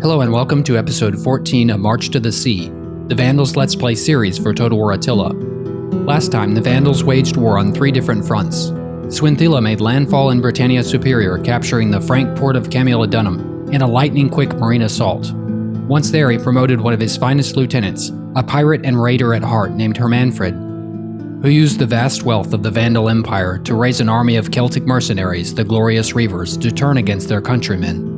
Hello and welcome to episode 14 of March to the Sea, the Vandals Let's Play series for Total War Attila. Last time, the Vandals waged war on 3 different fronts. Swinthila made landfall in Britannia Superior, capturing the Frank port of Londinium in a lightning-quick marine assault. Once there, he promoted one of his finest lieutenants, a pirate and raider at heart named Hermanfried, who used the vast wealth of the Vandal Empire to raise an army of Celtic mercenaries, the Glorious Reavers, to turn against their countrymen.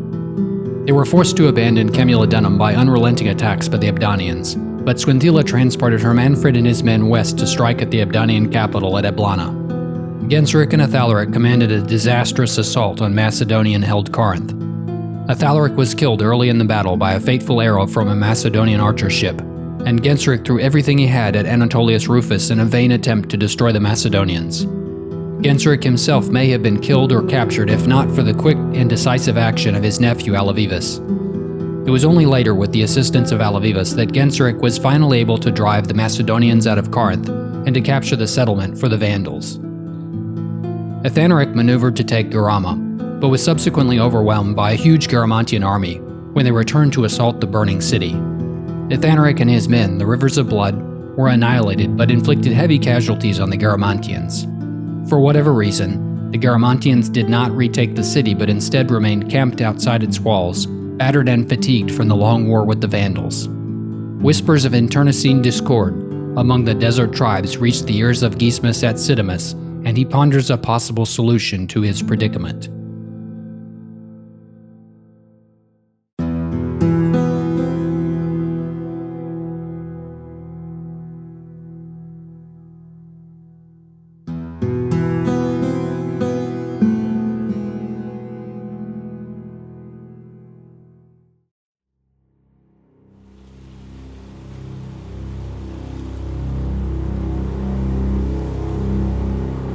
They were forced to abandon Londinium by unrelenting attacks by the Ebdanians, but Swinthila transported Hermanfried and his men west to strike at the Ebdanian capital at Eblana. Genseric and Athalaric commanded a disastrous assault on Macedonian-held Corinth. Athalaric was killed early in the battle by a fateful arrow from a Macedonian archer ship, and Genseric threw everything he had at Anatolius Rufus in a vain attempt to destroy the Macedonians. Genseric himself may have been killed or captured if not for the quick and decisive action of his nephew Alavivus. It was only later, with the assistance of Alavivus, that Genseric was finally able to drive the Macedonians out of Corinth and to capture the settlement for the Vandals. Athalaric maneuvered to take Garama, but was subsequently overwhelmed by a huge Garamantian army when they returned to assault the burning city. Athalaric and his men, the Rivers of Blood, were annihilated but inflicted heavy casualties on the Garamantians. For whatever reason, the Garamantians did not retake the city but instead remained camped outside its walls, battered and fatigued from the long war with the Vandals. Whispers of internecine discord among the desert tribes reached the ears of Gismus at Sidimus, and he ponders a possible solution to his predicament.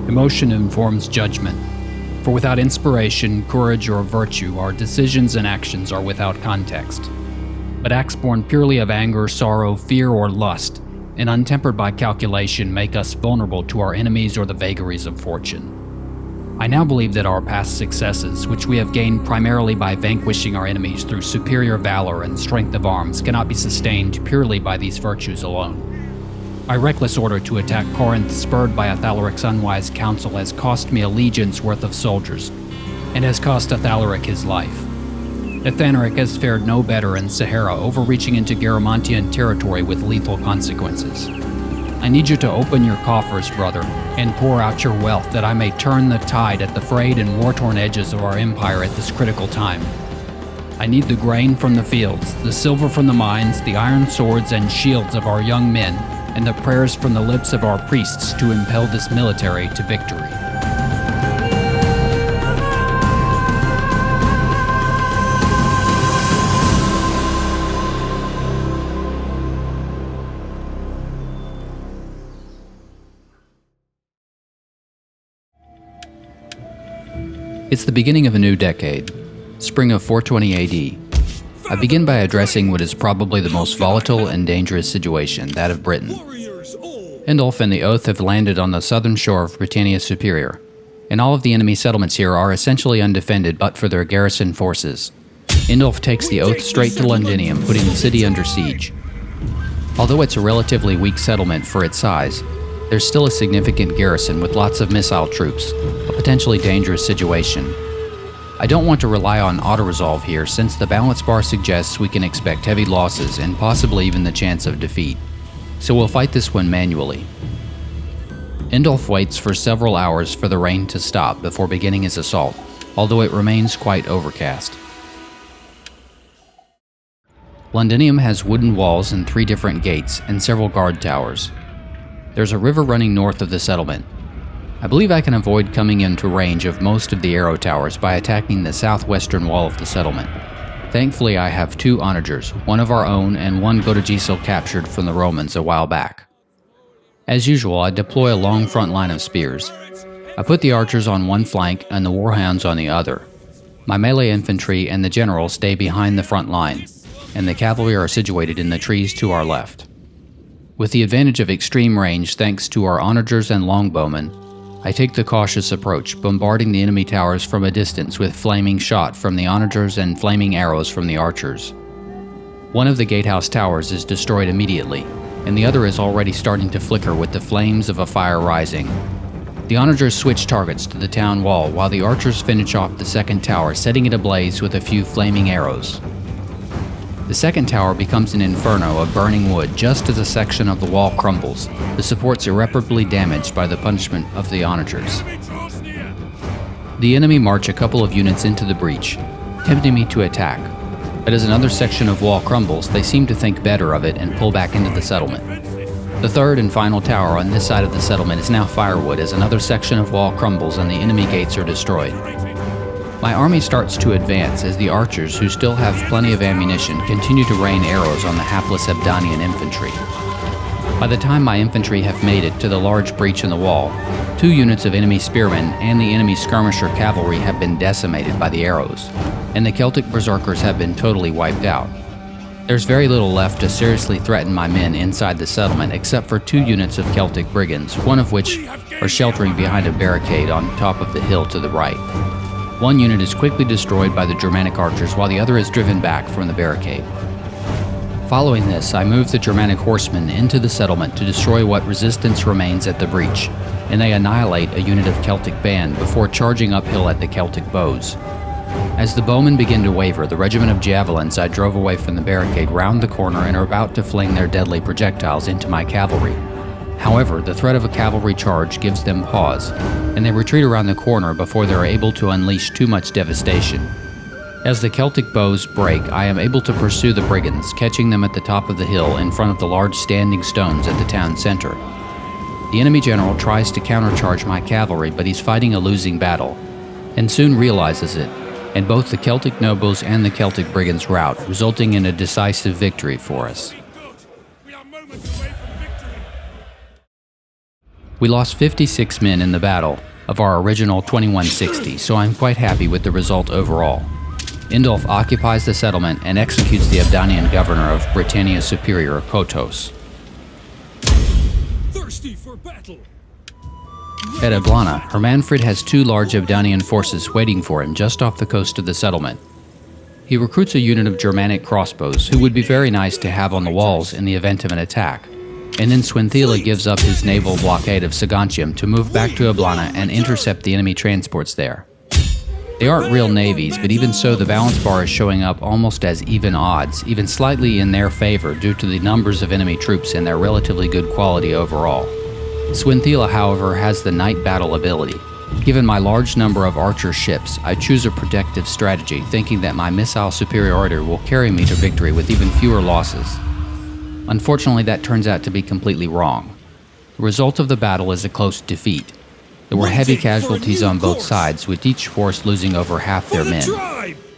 Emotion informs judgment, for without inspiration, courage, or virtue, our decisions and actions are without context. But acts born purely of anger, sorrow, fear, or lust, and untempered by calculation, make us vulnerable to our enemies or the vagaries of fortune. I now believe that our past successes, which we have gained primarily by vanquishing our enemies through superior valor and strength of arms, cannot be sustained purely by these virtues alone. My reckless order to attack Corinth, spurred by Athalaric's unwise counsel, has cost me a legion's worth of soldiers, and has cost Athalaric his life. Athalaric has fared no better in Sahara, overreaching into Garamantian territory with lethal consequences. I need you to open your coffers, brother, and pour out your wealth, that I may turn the tide at the frayed and war-torn edges of our empire at this critical time. I need the grain from the fields, the silver from the mines, the iron swords and shields of our young men, and the prayers from the lips of our priests to impel this military to victory. It's the beginning of a new decade, spring of 420 AD. I begin by addressing what is probably the most volatile and dangerous situation, that of Britain. Indulf and the Oath have landed on the southern shore of Britannia Superior, and all of the enemy settlements here are essentially undefended but for their garrison forces. Indulf takes the Oath straight to Londinium, putting the city under siege. Although it's a relatively weak settlement for its size, there's still a significant garrison with lots of missile troops, a potentially dangerous situation. I don't want to rely on auto-resolve here, since the balance bar suggests we can expect heavy losses and possibly even the chance of defeat, so we'll fight this one manually. Indulf waits for several hours for the rain to stop before beginning his assault, although it remains quite overcast. Londinium has wooden walls and 3 different gates and several guard towers. There's a river running north of the settlement. I believe I can avoid coming into range of most of the arrow towers by attacking the southwestern wall of the settlement. Thankfully, I have 2 onagers, one of our own and one Godagisil captured from the Romans a while back. As usual, I deploy a long front line of spears. I put the archers on one flank and the warhounds on the other. My melee infantry and the general stay behind the front line, and the cavalry are situated in the trees to our left. With the advantage of extreme range thanks to our onagers and longbowmen, I take the cautious approach, bombarding the enemy towers from a distance with flaming shot from the onagers and flaming arrows from the archers. One of the gatehouse towers is destroyed immediately, and the other is already starting to flicker with the flames of a fire rising. The onagers switch targets to the town wall while the archers finish off the second tower, setting it ablaze with a few flaming arrows. The second tower becomes an inferno of burning wood just as a section of the wall crumbles, the supports irreparably damaged by the punishment of the onagers. The enemy march a couple of units into the breach, tempting me to attack, but as another section of wall crumbles, they seem to think better of it and pull back into the settlement. The third and final tower on this side of the settlement is now firewood as another section of wall crumbles and the enemy gates are destroyed. My army starts to advance as the archers, who still have plenty of ammunition, continue to rain arrows on the hapless Ebdanian infantry. By the time my infantry have made it to the large breach in the wall, 2 units of enemy spearmen and the enemy skirmisher cavalry have been decimated by the arrows, and the Celtic berserkers have been totally wiped out. There's very little left to seriously threaten my men inside the settlement except for 2 units of Celtic brigands, one of which are sheltering behind a barricade on top of the hill to the right. One unit is quickly destroyed by the Germanic archers while the other is driven back from the barricade. Following this, I move the Germanic horsemen into the settlement to destroy what resistance remains at the breach, and they annihilate a unit of Celtic band before charging uphill at the Celtic bows. As the bowmen begin to waver, the regiment of javelins I drove away from the barricade round the corner and are about to fling their deadly projectiles into my cavalry. However, the threat of a cavalry charge gives them pause, and they retreat around the corner before they are able to unleash too much devastation. As the Celtic bows break, I am able to pursue the brigands, catching them at the top of the hill in front of the large standing stones at the town center. The enemy general tries to countercharge my cavalry, but he's fighting a losing battle, and soon realizes it, and both the Celtic nobles and the Celtic brigands rout, resulting in a decisive victory for us. We lost 56 men in the battle of our original 2160, so I'm quite happy with the result overall. Indulf occupies the settlement and executes the Ebdanian governor of Britannia Superior, Kotos. Thirsty for battle. At Eblana, Hermanfried has 2 large Ebdanian forces waiting for him just off the coast of the settlement. He recruits a unit of Germanic crossbows who would be very nice to have on the walls in the event of an attack. And then Swinthila gives up his naval blockade of Saguntium to move back to Eblana and intercept the enemy transports there. They aren't real navies, but even so the balance bar is showing up almost as even odds, even slightly in their favor due to the numbers of enemy troops and their relatively good quality overall. Swinthila, however, has the night battle ability. Given my large number of archer ships, I choose a protective strategy, thinking that my missile superiority will carry me to victory with even fewer losses. Unfortunately, that turns out to be completely wrong. The result of the battle is a close defeat. There were heavy casualties on both sides, with each force losing over half their men.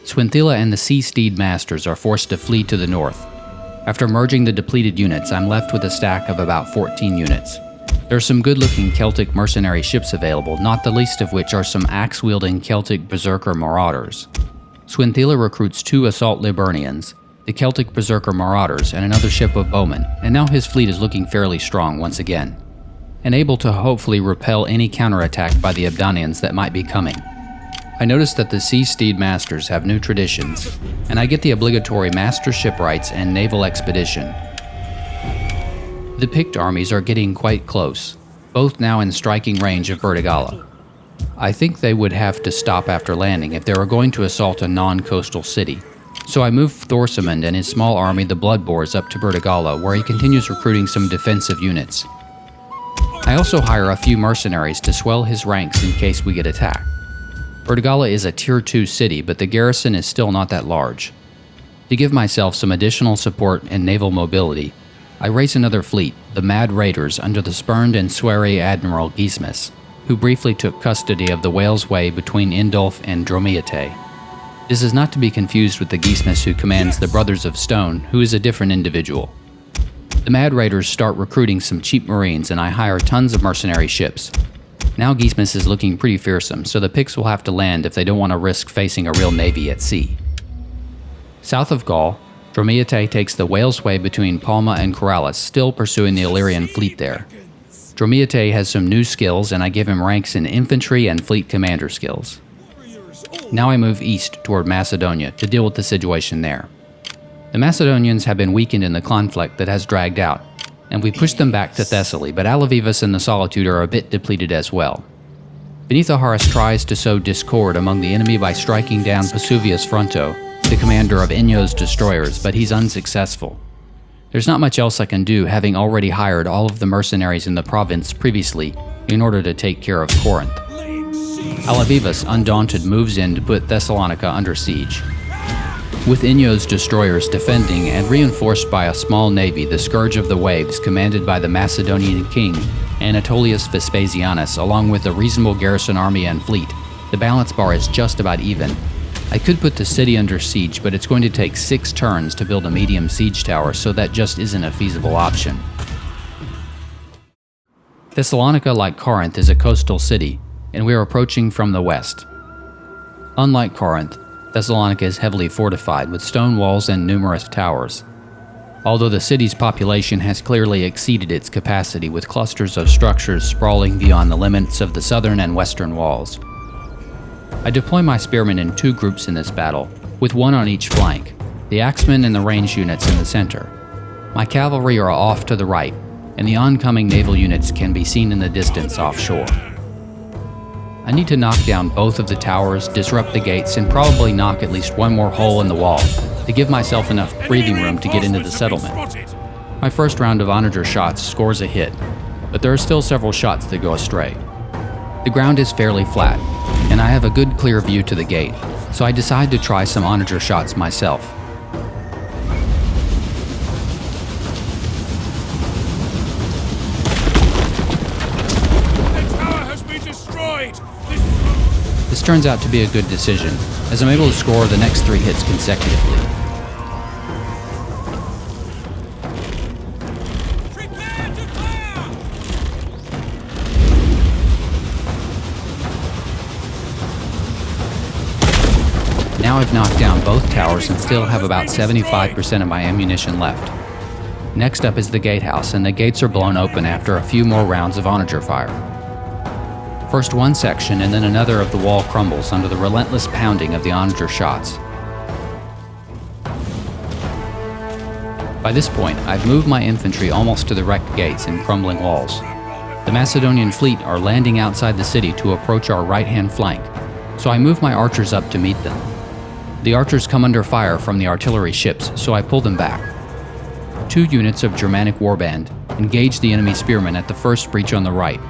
Swinthila and the Sea Steed Masters are forced to flee to the north. After merging the depleted units, I'm left with a stack of about 14 units. There are some good-looking Celtic mercenary ships available, not the least of which are some axe-wielding Celtic berserker marauders. Swinthila recruits 2 assault Liburnians, the Celtic berserker marauders, and another ship of bowmen, and now his fleet is looking fairly strong once again, and able to hopefully repel any counterattack by the Ebdanians that might be coming. I notice that the Sea Steed Masters have new traditions, and I get the obligatory Master Shipwrights and Naval Expedition. The picked armies are getting quite close, both now in striking range of Bertigala. I think they would have to stop after landing if they were going to assault a non-coastal city. So I move Thorsimund and his small army, the Bloodboars, up to Bertigala, where he continues recruiting some defensive units. I also hire a few mercenaries to swell his ranks in case we get attacked. Bertigala is a Tier 2 city, but the garrison is still not that large. To give myself some additional support and naval mobility, I raise another fleet, the Mad Raiders, under the spurned and sweary Admiral Gismus, who briefly took custody of the Wales Way between Indulf and Dromiete. This is not to be confused with the Gismus who commands the Brothers of Stone, who is a different individual. The Mad Raiders start recruiting some cheap marines and I hire tons of mercenary ships. Now Gismus is looking pretty fearsome, so the Picts will have to land if they don't want to risk facing a real navy at sea. South of Gaul, Dromiete takes the Wales Way between Palma and Corrales, still pursuing the Illyrian fleet there. Dromiete has some new skills and I give him ranks in infantry and fleet commander skills. Now I move east toward Macedonia to deal with the situation there. The Macedonians have been weakened in the conflict that has dragged out, and we pushed them back to Thessaly, but Alavivus and the Solitude are a bit depleted as well. Venethoharis tries to sow discord among the enemy by striking down Vesuvius Fronto, the commander of Inyo's destroyers, but he's unsuccessful. There's not much else I can do, having already hired all of the mercenaries in the province previously in order to take care of Corinth. Alavivus, undaunted, moves in to put Thessalonica under siege. With Inyo's destroyers defending and reinforced by a small navy, the Scourge of the Waves, commanded by the Macedonian king, Anatolius Vespasianus, along with a reasonable garrison army and fleet, the balance bar is just about even. I could put the city under siege, but it's going to take 6 turns to build a medium siege tower, so that just isn't a feasible option. Thessalonica, like Corinth, is a coastal city, and we are approaching from the west. Unlike Corinth, Thessalonica is heavily fortified with stone walls and numerous towers. Although the city's population has clearly exceeded its capacity, with clusters of structures sprawling beyond the limits of the southern and western walls. I deploy my spearmen in 2 groups in this battle, with 1 on each flank, the axemen and the range units in the center. My cavalry are off to the right, and the oncoming naval units can be seen in the distance offshore. I need to knock down both of the towers, disrupt the gates, and probably knock at least 1 more hole in the wall to give myself enough breathing room to get into the settlement. My first round of onager shots scores a hit, but there are still several shots that go astray. The ground is fairly flat, and I have a good clear view to the gate, so I decide to try some onager shots myself. The tower has been destroyed! This turns out to be a good decision, as I'm able to score the next 3 hits consecutively. Prepare to fire! Now I've knocked down both towers and still have about 75% of my ammunition left. Next up is the gatehouse, and the gates are blown open after a few more rounds of onager fire. First one section and then another of the wall crumbles under the relentless pounding of the onager shots. By this point, I've moved my infantry almost to the wrecked gates and crumbling walls. The Macedonian fleet are landing outside the city to approach our right-hand flank, so I move my archers up to meet them. The archers come under fire from the artillery ships, so I pull them back. 2 units of Germanic warband engage the enemy spearmen at the first breach on the right,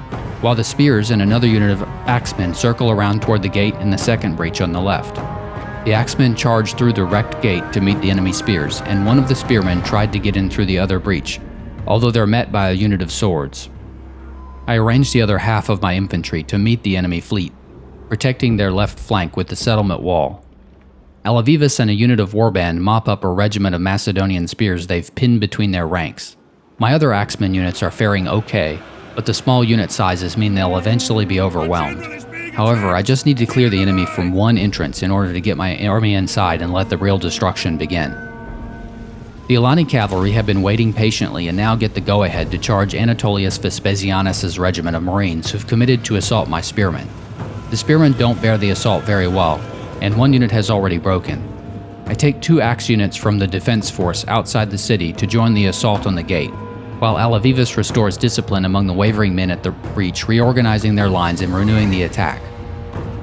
while the spears and another unit of axemen circle around toward the gate in the second breach on the left. The axemen charge through the wrecked gate to meet the enemy spears, and one of the spearmen tried to get in through the other breach, although they're met by a unit of swords. I arrange the other half of my infantry to meet the enemy fleet, protecting their left flank with the settlement wall. Alavivus and a unit of warband mop up a regiment of Macedonian spears they've pinned between their ranks. My other axemen units are faring okay, but the small unit sizes mean they'll eventually be overwhelmed. However, I just need to clear the enemy from 1 entrance in order to get my army inside and let the real destruction begin. The Alani cavalry have been waiting patiently and now get the go-ahead to charge Anatolius Vespasianus' regiment of Marines who've committed to assault my spearmen. The spearmen don't bear the assault very well, and 1 unit has already broken. I take 2 axe units from the defense force outside the city to join the assault on the gate, while Alavivus restores discipline among the wavering men at the breach, reorganizing their lines and renewing the attack.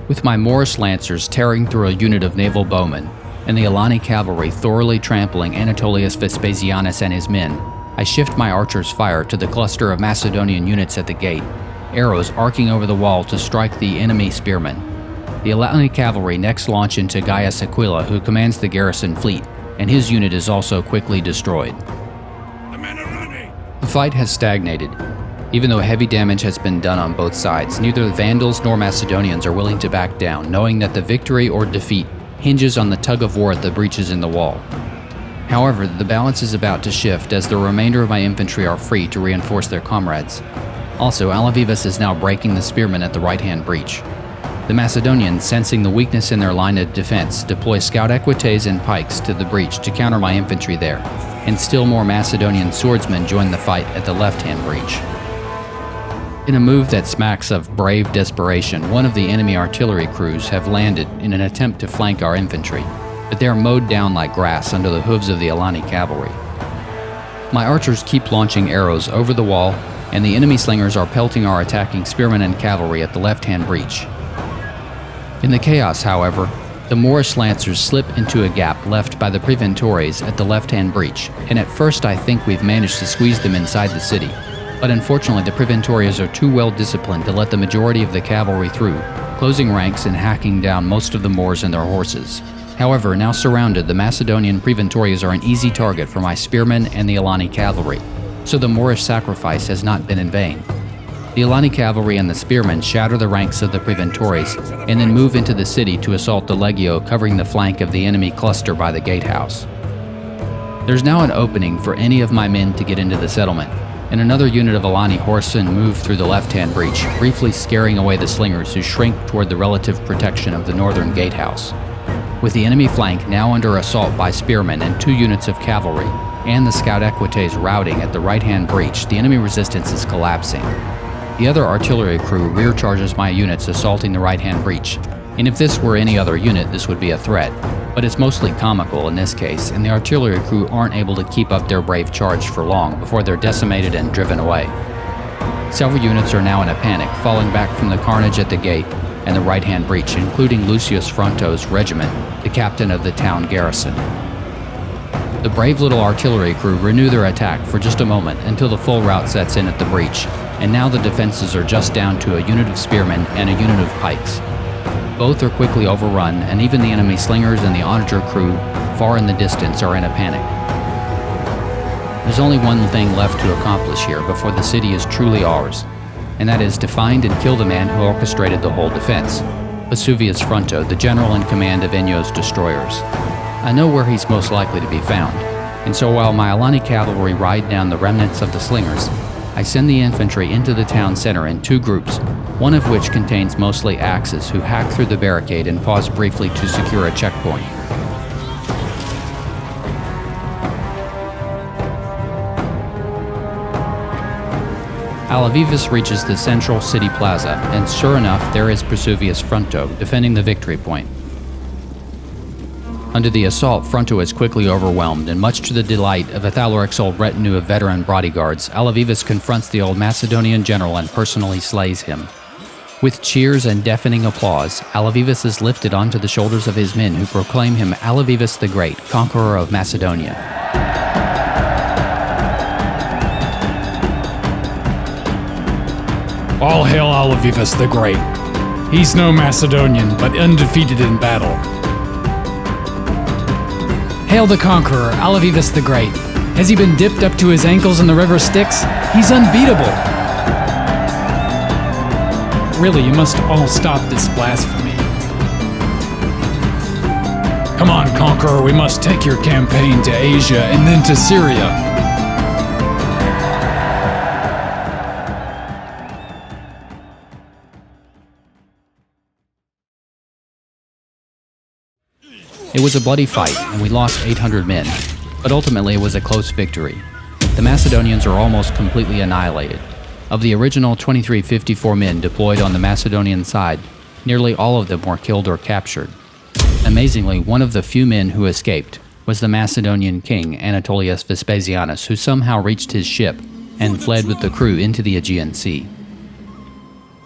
With my Morris Lancers tearing through a unit of naval bowmen, and the Alani cavalry thoroughly trampling Anatolius Vespasianus and his men, I shift my archers' fire to the cluster of Macedonian units at the gate, arrows arcing over the wall to strike the enemy spearmen. The Alani cavalry next launch into Gaius Aquila, who commands the garrison fleet, and his unit is also quickly destroyed. The men are running! The fight has stagnated. Even though heavy damage has been done on both sides, neither the Vandals nor Macedonians are willing to back down, knowing that the victory or defeat hinges on the tug-of-war at the breaches in the wall. However, the balance is about to shift as the remainder of my infantry are free to reinforce their comrades. Also, Alavivus is now breaking the spearmen at the right-hand breach. The Macedonians, sensing the weakness in their line of defense, deploy scout equites and pikes to the breach to counter my infantry there, and still more Macedonian swordsmen join the fight at the left-hand breach. In a move that smacks of brave desperation, one of the enemy artillery crews have landed in an attempt to flank our infantry, but they are mowed down like grass under the hooves of the Alani cavalry. My archers keep launching arrows over the wall, and the enemy slingers are pelting our attacking spearmen and cavalry at the left-hand breach. In the chaos, however, the Moorish lancers slip into a gap left by the Preventores at the left-hand breach, and at first I think we've managed to squeeze them inside the city. But unfortunately, the Preventores are too well disciplined to let the majority of the cavalry through, closing ranks and hacking down most of the Moors and their horses. However, now surrounded, the Macedonian Preventores are an easy target for my spearmen and the Alani cavalry, so the Moorish sacrifice has not been in vain. The Alani cavalry and the spearmen shatter the ranks of the Preventores and then move into the city to assault the Legio covering the flank of the enemy cluster by the gatehouse. There's now an opening for any of my men to get into the settlement, and another unit of Alani horsemen move through the left-hand breach, briefly scaring away the slingers who shrink toward the relative protection of the northern gatehouse. With the enemy flank now under assault by spearmen and 2 units of cavalry, and the scout equites routing at the right-hand breach, the enemy resistance is collapsing. The other artillery crew rear charges my units assaulting the right-hand breach, and if this were any other unit this would be a threat, but it's mostly comical in this case, and the artillery crew aren't able to keep up their brave charge for long before they're decimated and driven away. Several units are now in a panic, falling back from the carnage at the gate and the right-hand breach, including Lucius Fronto's regiment, the captain of the town garrison. The brave little artillery crew renew their attack for just a moment until the full rout sets in at the breach, and now the defenses are just down to a unit of spearmen and a unit of pikes. Both are quickly overrun, and even the enemy slingers and the onager crew far in the distance are in a panic. There's only one thing left to accomplish here before the city is truly ours, and that is to find and kill the man who orchestrated the whole defense, Vesuvius Fronto, the general in command of Ennio's destroyers. I know where he's most likely to be found, and so while my Alani cavalry ride down the remnants of the slingers, I send the infantry into the town center in 2 groups, one of which contains mostly axes who hack through the barricade and pause briefly to secure a checkpoint. Alavivus reaches the central city plaza, and sure enough, there is Vesuvius Fronto defending the victory point. Under the assault, Fronto is quickly overwhelmed, and much to the delight of Athalaric's old retinue of veteran bodyguards, Alavivus confronts the old Macedonian general and personally slays him. With cheers and deafening applause, Alavivus is lifted onto the shoulders of his men who proclaim him Alavivus the Great, conqueror of Macedonia. All hail Alavivus the Great. He's no Macedonian, but undefeated in battle. Hail the conqueror, Alavivus the Great. Has he been dipped up to his ankles in the river Styx? He's unbeatable. Really, you must all stop this blasphemy. Come on, conqueror, we must take your campaign to Asia and then to Syria. It was a bloody fight, and we lost 800 men, but ultimately it was a close victory. The Macedonians are almost completely annihilated. Of the original 2354 men deployed on the Macedonian side, nearly all of them were killed or captured. Amazingly, one of the few men who escaped was the Macedonian king Anatolius Vespasianus, who somehow reached his ship and fled with the crew into the Aegean Sea.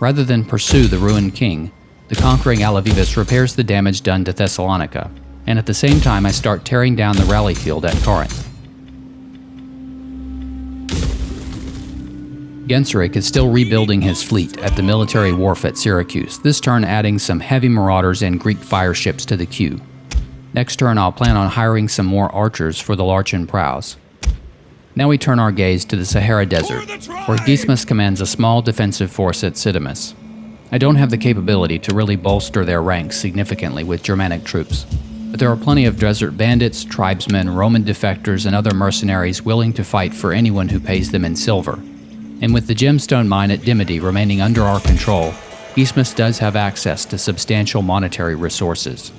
Rather than pursue the ruined king, the conquering Alavivus repairs the damage done to Thessalonica, and at the same time I start tearing down the rally field at Corinth. Genseric is still rebuilding his fleet at the military wharf at Syracuse, this turn adding some heavy marauders and Greek fire ships to the queue. Next turn I'll plan on hiring some more archers for the Larchan prows. Now we turn our gaze to the Sahara Desert, where Dismas commands a small defensive force at Sidimus. I don't have the capability to really bolster their ranks significantly with Germanic troops, but there are plenty of desert bandits, tribesmen, Roman defectors, and other mercenaries willing to fight for anyone who pays them in silver. And with the gemstone mine at Dimity remaining under our control, Dismas does have access to substantial monetary resources.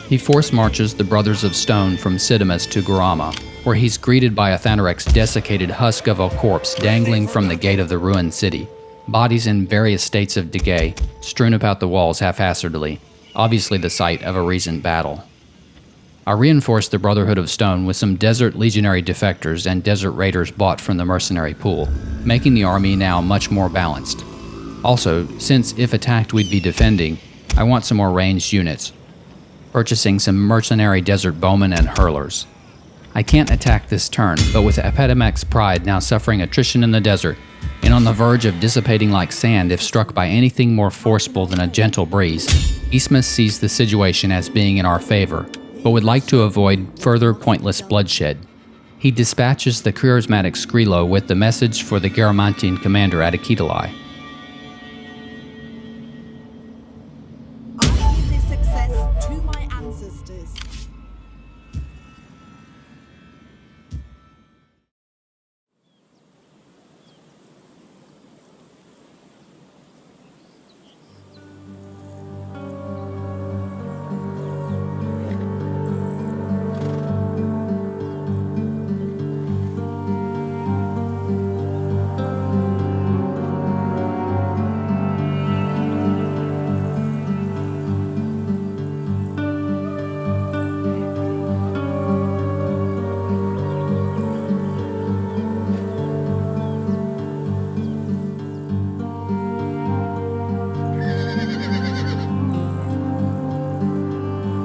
He force marches the Brothers of Stone from Sidimus to Gurama, where he's greeted by Athanaric's desiccated husk of a corpse dangling from the gate of the ruined city, bodies in various states of decay strewn about the walls haphazardly, obviously the site of a recent battle. I reinforced the Brotherhood of Stone with some desert legionary defectors and desert raiders bought from the mercenary pool, making the army now much more balanced. Also, since if attacked we'd be defending, I want some more ranged units, purchasing some mercenary desert bowmen and hurlers. I can't attack this turn, but with Epidemic's pride now suffering attrition in the desert, and on the verge of dissipating like sand if struck by anything more forceful than a gentle breeze, Isthmus sees the situation as being in our favor, but would like to avoid further pointless bloodshed. He dispatches the charismatic Scarilo with the message for the Garamantian commander Adeqetali. I owe this success to my ancestors.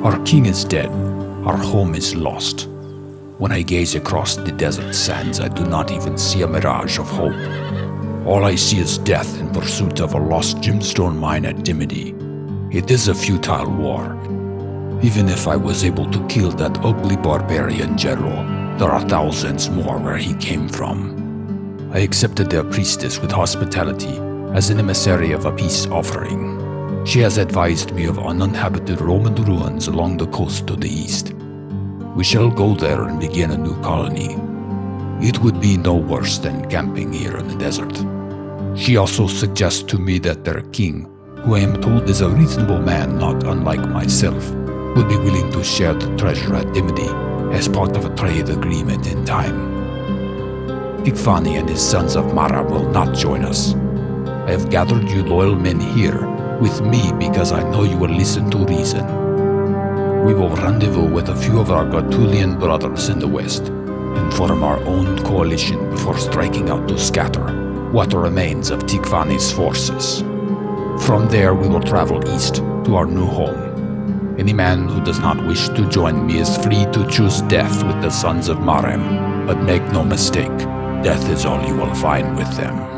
Our king is dead. Our home is lost. When I gaze across the desert sands, I do not even see a mirage of hope. All I see is death in pursuit of a lost gemstone mine at Dimity. It is a futile war. Even if I was able to kill that ugly barbarian general, there are thousands more where he came from. I accepted their priestess with hospitality as an emissary of a peace offering. She has advised me of uninhabited Roman ruins along the coast to the east. We shall go there and begin a new colony. It would be no worse than camping here in the desert. She also suggests to me that their king, who I am told is a reasonable man not unlike myself, would be willing to share the treasure at Dimity as part of a trade agreement in time. Tigfani and his sons of Mara will not join us. I have gathered you loyal men here with me because I know you will listen to reason. We will rendezvous with a few of our Gaetulian brothers in the west and form our own coalition before striking out to scatter what remains of Tigfani's forces. From there we will travel east to our new home. Any man who does not wish to join me is free to choose death with the sons of Marem, but make no mistake, death is all you will find with them.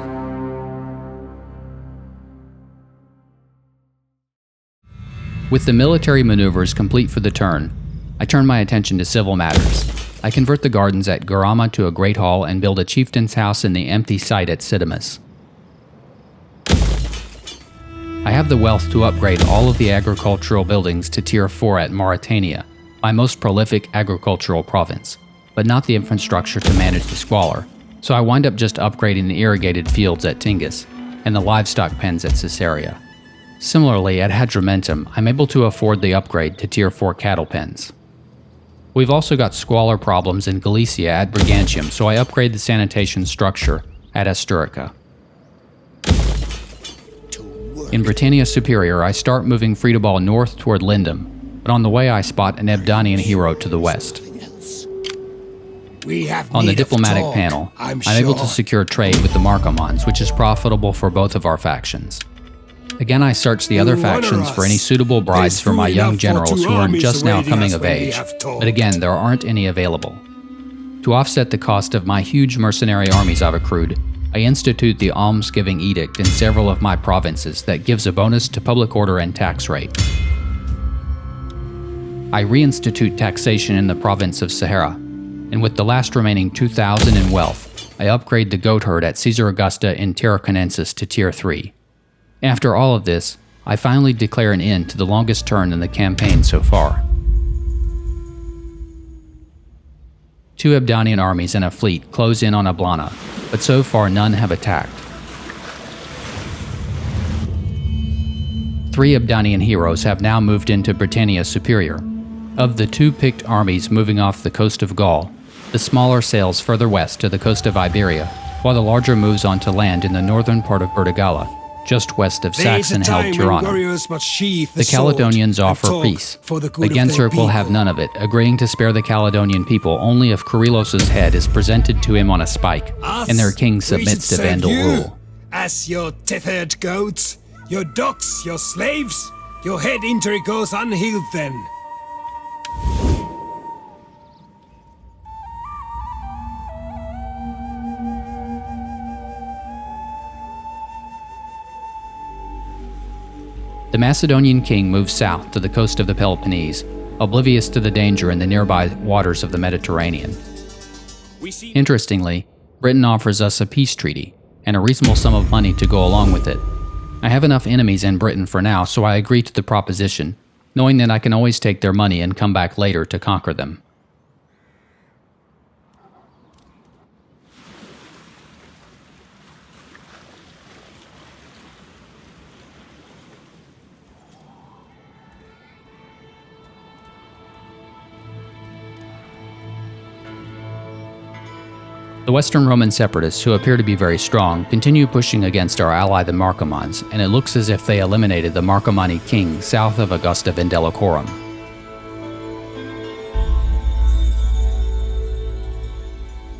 With the military maneuvers complete for the turn, I turn my attention to civil matters. I convert the gardens at Garama to a great hall and build a chieftain's house in the empty site at Sidimus. I have the wealth to upgrade all of the agricultural buildings to Tier 4 at Mauritania, my most prolific agricultural province, but not the infrastructure to manage the squalor, so I wind up just upgrading the irrigated fields at Tingis and the livestock pens at Caesarea. Similarly, at Hadrumetum, I'm able to afford the upgrade to Tier 4 cattle pens. We've also got squalor problems in Galicia at Brigantium, so I upgrade the sanitation structure at Asturica. In Britannia Superior, I start moving Friedabal north toward Lindum, but on the way I spot an Ebdanian hero to the west. On the diplomatic panel, I'm able to secure trade with the Markomans, which is profitable for both of our factions. Again, I search the other factions for any suitable brides for my young generals who are just now coming of age, but again, there aren't any available. To offset the cost of my huge mercenary armies I've accrued, I institute the almsgiving edict in several of my provinces that gives a bonus to public order and tax rate. I reinstitute taxation in the province of Sahara, and with the last remaining 2,000 in wealth, I upgrade the goat herd at Caesar Augusta in Tarraconensis to Tier 3. After all of this, I finally declare an end to the longest turn in the campaign so far. 2 Ebdanian armies and a fleet close in on Eblana, but so far none have attacked. 3 Ebdanian heroes have now moved into Britannia Superior. Of the 2 picked armies moving off the coast of Gaul, the smaller sails further west to the coast of Iberia, while the larger moves on to land in the northern part of Burdigala, just west of There is a Saxon-held time when Tirana. warriors must sheathe The sword Caledonians and offer talk peace. for the good The of their Genseric will have people. none of it, agreeing to spare the Caledonian people only if Kyrillos' head is presented to him on a spike, Us, and their king we submits should to serve Vandal you rule. as your tethered goats, your dogs, your slaves. Your head injury goes unhealed then. The Macedonian king moves south to the coast of the Peloponnese, oblivious to the danger in the nearby waters of the Mediterranean. Interestingly, Britain offers us a peace treaty and a reasonable sum of money to go along with it. I have enough enemies in Britain for now, so I agree to the proposition, knowing that I can always take their money and come back later to conquer them. The Western Roman separatists, who appear to be very strong, continue pushing against our ally the Marcomanns, and it looks as if they eliminated the Marcomanni king south of Augusta Vindelicorum.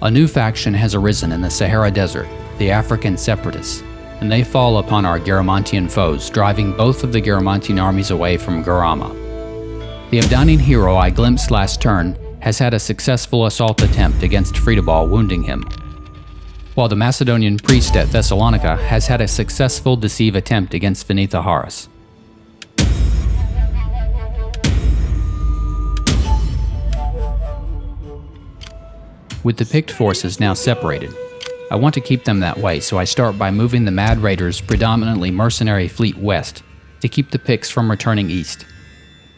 A new faction has arisen in the Sahara Desert, the African separatists, and they fall upon our Garamantian foes, driving both of the Garamantian armies away from Garama. The Ebdanian hero I glimpsed last turn has had a successful assault attempt against Friedebald, wounding him, while the Macedonian priest at Thessalonica has had a successful deceive attempt against Venethaharis. With the picked forces now separated, I want to keep them that way, so I start by moving the Mad Raiders' predominantly mercenary fleet west to keep the picks from returning east.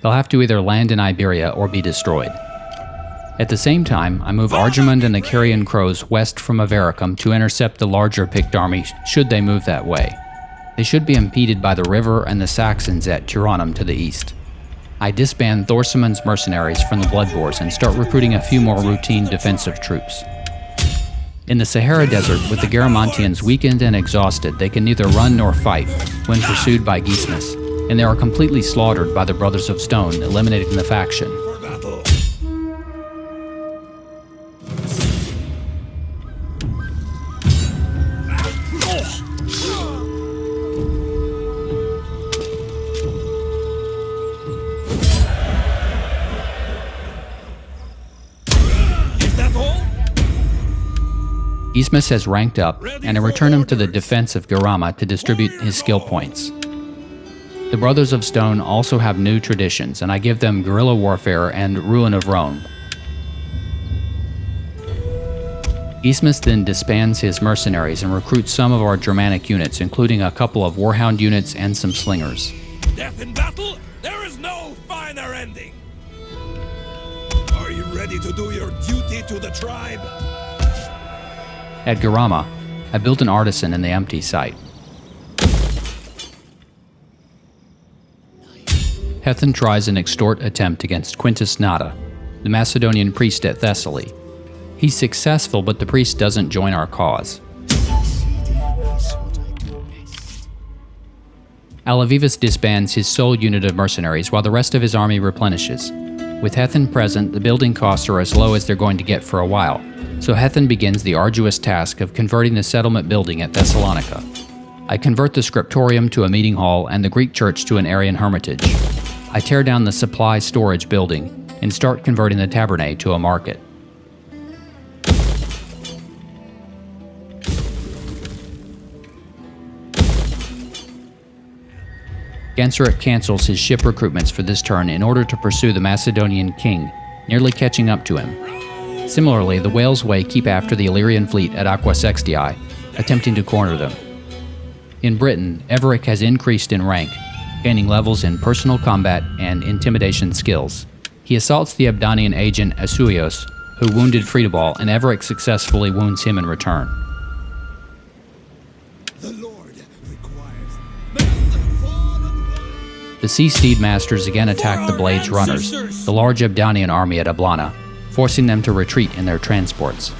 They'll have to either land in Iberia or be destroyed. At the same time, I move Argemund and the Carian Crows west from Avaricum to intercept the larger picked army should they move that way. They should be impeded by the river and the Saxons at Tyrannum to the east. I disband Thorsimund's mercenaries from the Bloodboars and start recruiting a few more routine defensive troops. In the Sahara Desert, with the Garamantians weakened and exhausted, they can neither run nor fight when pursued by Gismus, and they are completely slaughtered by the Brothers of Stone, eliminating the faction. Gismus has ranked up, and I return him to the defense of Garama to distribute his skill points. The Brothers of Stone also have new traditions, and I give them guerrilla warfare and Ruin of Rome. Gismus then disbands his mercenaries and recruits some of our Germanic units, including a couple of Warhound units and some slingers. Death in battle? There is no finer ending! Are you ready to do your duty to the tribe? At Garama, I built an artisan in the empty site. Hethan tries an extort attempt against Quintus Nata, the Macedonian priest at Thessaly. He's successful, but the priest doesn't join our cause. Alavivus disbands his sole unit of mercenaries while the rest of his army replenishes. With Hethan present, the building costs are as low as they're going to get for a while, so Hethan begins the arduous task of converting the settlement building at Thessalonica. I convert the scriptorium to a meeting hall and the Greek church to an Arian hermitage. I tear down the supply storage building and start converting the tabernae to a market. Genseric cancels his ship recruitments for this turn in order to pursue the Macedonian king, nearly catching up to him. Similarly, the Wales Way keep after the Illyrian fleet at Aqua Sextii, attempting to corner them. In Britain, Everic has increased in rank, gaining levels in personal combat and intimidation skills. He assaults the Ebdanian agent Asuios, who wounded Friedebald, and Everic successfully wounds him in return. The Lord requires. The Sea Steed Masters again attack the Blades Runners, the large Ebdanian army at Eblana, forcing them to retreat in their transports.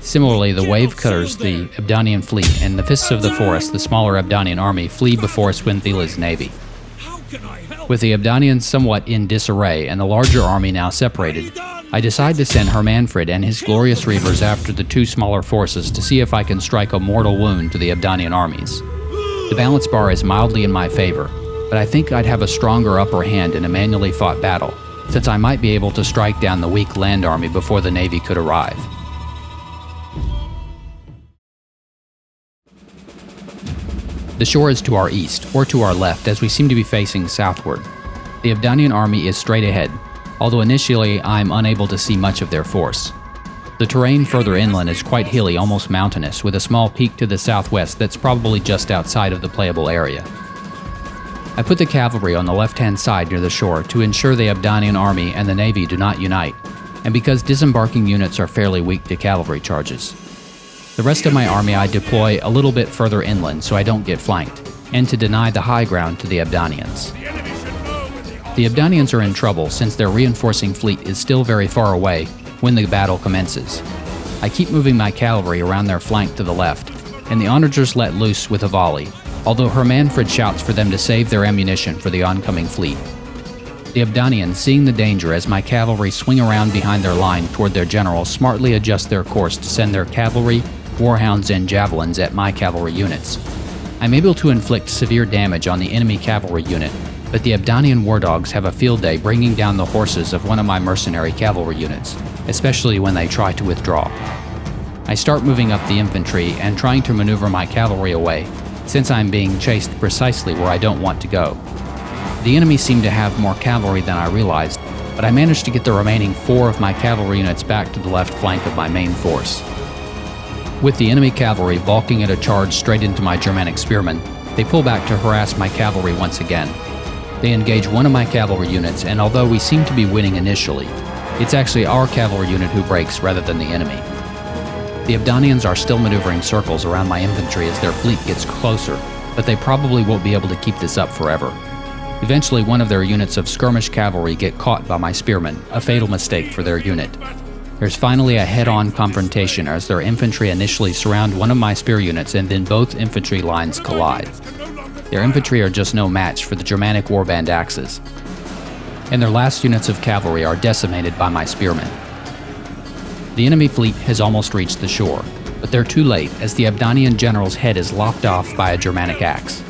Similarly, the wave cutters, the Ebdanian fleet, and the fists of the forest, the smaller Ebdanian army, flee before Swinthila's navy. How can I help? With the Ebdanians somewhat in disarray and the larger army now separated, I decide to send Hermanfried and his glorious reavers after the two smaller forces to see if I can strike a mortal wound to the Ebdanian armies. The balance bar is mildly in my favor, but I think I'd have a stronger upper hand in a manually fought battle, since I might be able to strike down the weak land army before the navy could arrive. The shore is to our east, or to our left, as we seem to be facing southward. The Ebdanian army is straight ahead, although initially I am unable to see much of their force. The terrain further inland is quite hilly, almost mountainous, with a small peak to the southwest that's probably just outside of the playable area. I put the cavalry on the left-hand side near the shore to ensure the Ebdanian army and the navy do not unite, and because disembarking units are fairly weak to cavalry charges. The rest of my army I deploy a little bit further inland so I don't get flanked, and to deny the high ground to the Ebdanians. The Ebdanians are in trouble since their reinforcing fleet is still very far away when the battle commences. I keep moving my cavalry around their flank to the left, and the onagers let loose with a volley, although Hermanfried shouts for them to save their ammunition for the oncoming fleet. The Ebdanians, seeing the danger as my cavalry swing around behind their line toward their general, smartly adjust their course to send their cavalry, warhounds, and javelins at my cavalry units. I'm able to inflict severe damage on the enemy cavalry unit, but the Ebdanian war dogs have a field day bringing down the horses of one of my mercenary cavalry units, especially when they try to withdraw. I start moving up the infantry and trying to maneuver my cavalry away, since I'm being chased precisely where I don't want to go. The enemy seemed to have more cavalry than I realized, but I managed to get the remaining 4 of my cavalry units back to the left flank of my main force. With the enemy cavalry balking at a charge straight into my Germanic spearmen, they pull back to harass my cavalry once again. They engage one of my cavalry units, and although we seem to be winning initially, it's actually our cavalry unit who breaks rather than the enemy. The Ebdanians are still maneuvering circles around my infantry as their fleet gets closer, but they probably won't be able to keep this up forever. Eventually, one of their units of skirmish cavalry get caught by my spearmen, a fatal mistake for their unit. There's finally a head-on confrontation as their infantry initially surround one of my spear units and then both infantry lines collide. Their infantry are just no match for the Germanic warband axes, and their last units of cavalry are decimated by my spearmen. The enemy fleet has almost reached the shore, but they're too late as the Ebdanian general's head is lopped off by a Germanic axe.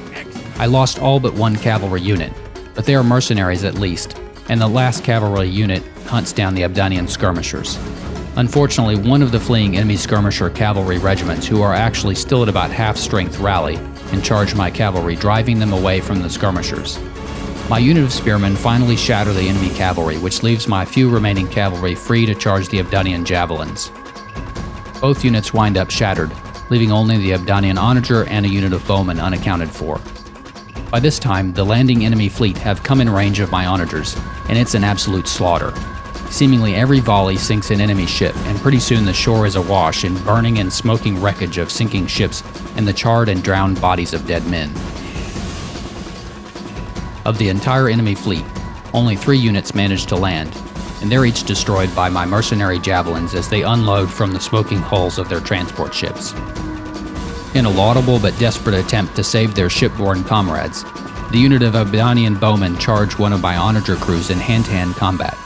I lost all but one cavalry unit, but they are mercenaries at least, and the last cavalry unit hunts down the Ebdanian skirmishers. Unfortunately, one of the fleeing enemy skirmisher cavalry regiments, who are actually still at about half strength, rally and charge my cavalry, driving them away from the skirmishers. My unit of spearmen finally shatter the enemy cavalry, which leaves my few remaining cavalry free to charge the Ebdanian javelins. Both units wind up shattered, leaving only the Ebdanian onager and a unit of bowmen unaccounted for. By this time, the landing enemy fleet have come in range of my onagers, and it's an absolute slaughter. Seemingly every volley sinks an enemy ship, and pretty soon the shore is awash in burning and smoking wreckage of sinking ships and the charred and drowned bodies of dead men. Of the entire enemy fleet, only 3 units managed to land, and they're each destroyed by my mercenary javelins as they unload from the smoking hulls of their transport ships. In a laudable but desperate attempt to save their shipborne comrades, the unit of Ebdanian bowmen charge one of my onager crews in hand-to-hand combat.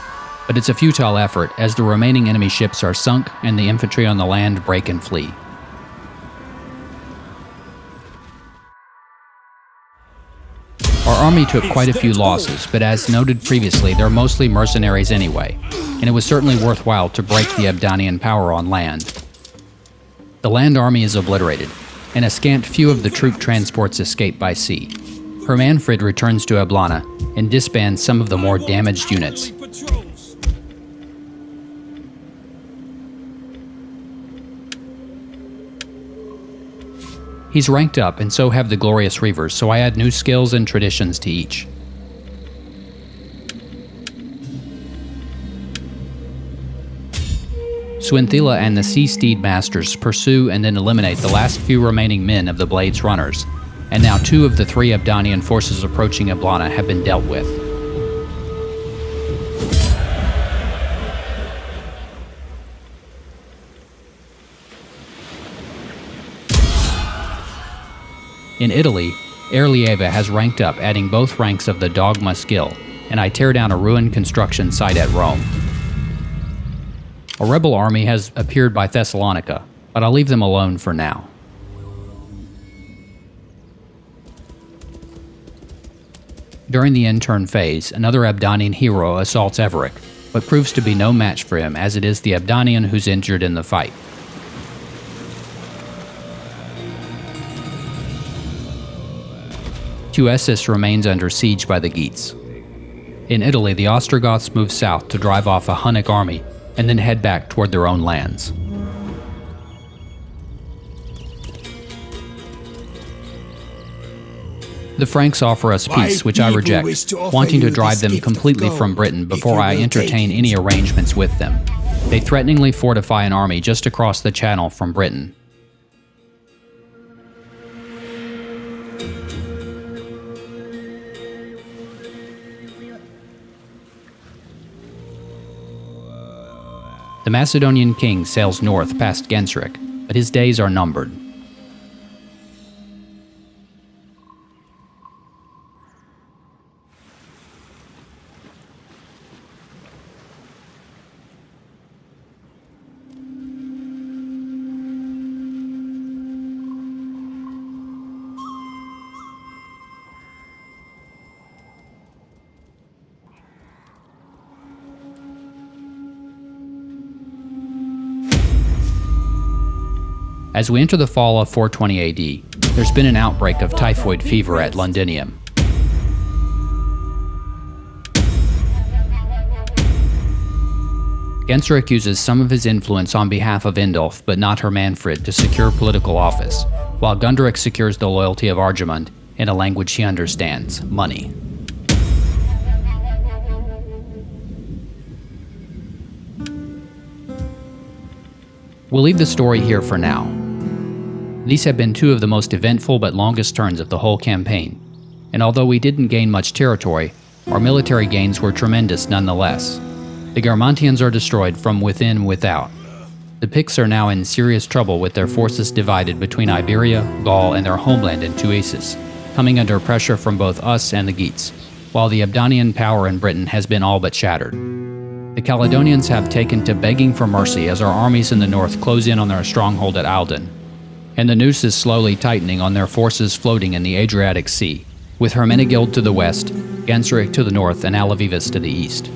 But it's a futile effort as the remaining enemy ships are sunk and the infantry on the land break and flee. Our army took quite a few losses, but as noted previously, they're mostly mercenaries anyway, and it was certainly worthwhile to break the Ebdanian power on land. The land army is obliterated, and a scant few of the troop transports escape by sea. Hermanfried returns to Eblana and disbands some of the more damaged units. He's ranked up, and so have the glorious reavers, so I add new skills and traditions to each. Swinthila and the Sea Steed Masters pursue and then eliminate the last few remaining men of the Blades Runners, and now 2 of the 3 Ebdanian forces approaching Eblana have been dealt with. In Italy, Erlieva has ranked up, adding both ranks of the Dogma skill, and I tear down a ruined construction site at Rome. A rebel army has appeared by Thessalonica, but I'll leave them alone for now. During the intern phase, another Ebdanian hero assaults Everic, but proves to be no match for him, as it is the Ebdanian who's injured in the fight. Tuessis remains under siege by the Geats. In Italy, the Ostrogoths move south to drive off a Hunnic army, and then head back toward their own lands. The Franks offer us peace, which I reject, wanting to drive them completely from Britain before I entertain any arrangements with them. They threateningly fortify an army just across the Channel from Britain. The Macedonian king sails north past Genseric, but his days are numbered. As we enter the fall of 420 AD, there's been an outbreak of typhoid fever at Londinium. Genseric uses some of his influence on behalf of Indulf, but not Hermanfried, to secure political office, while Gunderic secures the loyalty of Arjamund in a language he understands: money. We'll leave the story here for now. These have been two of the most eventful but longest turns of the whole campaign, and although we didn't gain much territory, our military gains were tremendous nonetheless. The Garamantians are destroyed from within and without. The Picts are now in serious trouble with their forces divided between Iberia, Gaul, and their homeland in Tuesis, coming under pressure from both us and the Geats, while the Ebdanian power in Britain has been all but shattered. The Caledonians have taken to begging for mercy as our armies in the north close in on their stronghold at Alden, and the noose is slowly tightening on their forces floating in the Adriatic Sea, with Hermenegild to the west, Genseric to the north, and Alavivus to the east.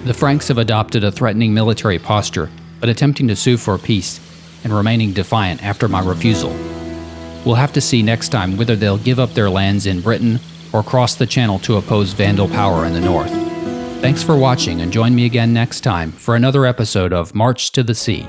The Franks have adopted a threatening military posture, but attempting to sue for peace and remaining defiant after my refusal. We'll have to see next time whether they'll give up their lands in Britain or cross the Channel to oppose Vandal power in the north. Thanks for watching, and join me again next time for another episode of March to the Sea.